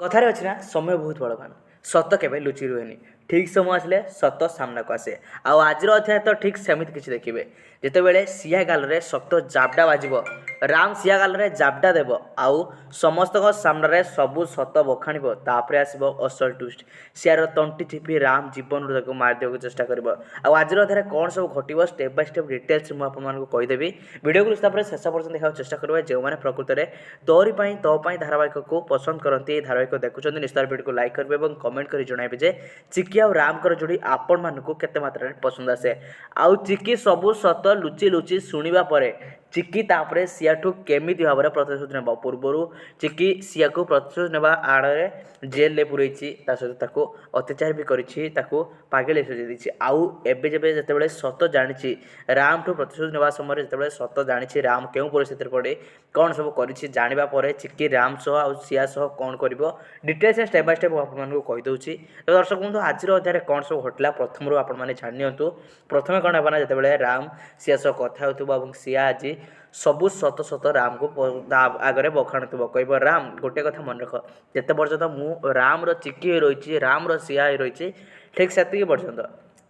कथार अच्छी ना समय बहुत बड़वान सत के लुचि रुहे ठीक समय आसले सत सामना को आसे आज अध्याय तो ठीक सेमती किसी देखिए जितेबले सिया गाल में शक्त जाबडा बाजिब राम सिया गाल में जाबडा देव आउ समस्त सामने सबू सत बखाण तापर आसब असल ट्विस्ट सियार तंटी चिपी राम जीवन मारिदेक चेष्टा कर आज अध्याय कौन सब घटो स्टेप बाय स्टेप डिटेल्स मुझे कहीदेवी वीडियो को रुस्ता शेष पर्यटन देखा चेष्टा करेंगे जो मैंने प्रकृत में तोरी तो धारावाहिक को पसंद करती धारावाहिक देखुं निश्चित वीडियो को लाइक करेंगे और कमेंट कर जन जे चिकी आ राम जोड़ी आपण मानक केते मात्रा पसंद आसे आउ चिकी सबू सत लुचि लुचि शुणा पर चिकी तापर सिया ठू केमी भाव में प्रतिशोध ने पूर्वर चिकी सिया को प्रतिशोध ने आड़े जेल में पुरई सहित अत्याचार भी करगेल सजाई आउ एबे जब जिते सत जानी राम ठू प्रतिशोध ने समय जिते सत जानी राम क्यों परिस्थिति पड़े कौन सब कर चिकी राम सह आ सिया सह कौन कर डिटेल्स स्टेप बाय स्टेप आपको कहीदे तो दर्शक बंधु आज अध्याय कौन सब घटला प्रथम आपने जानी प्रथम कौन है जिते राम सिया सह कथा हो सिया आज सबू सत सत राम को आगे बखाणु कह राम गोटे कथा मन रख जिते पर्यटन मु राम चिकी रही राम सिया रही ठीक से पर्यटन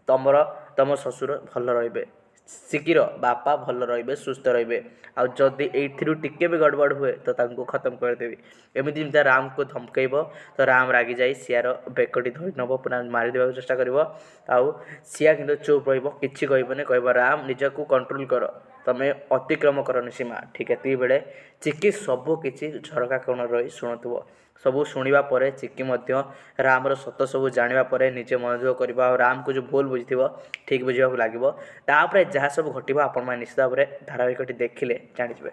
तुम ससुर भल रे सिकिर बापा भल रे सुस्थ रे आदि टिके भी गड़बड़ हुए तो खत्म करदेवी एमती जमी राम को धमकेब तो राम रागी जाए सियार बेकटी धरी नब पुनः मारिदेवा चेष्टा कर सिया कि चुप रही कह राम निज को कंट्रोल कर तमें अतिक्रम करनी सीमा ठीक है बेले चिकी सबू किसी झरका कोण रही शुणुव सबू शुणा पर चिकी रामर सत सबू जानापर निजे मनोयोग कर राम को जो भूल बुझी ठीक बुझा लगे जहाँ सब घटो आप निश्चित भाव में धारावाहिक देखिले जानिजे।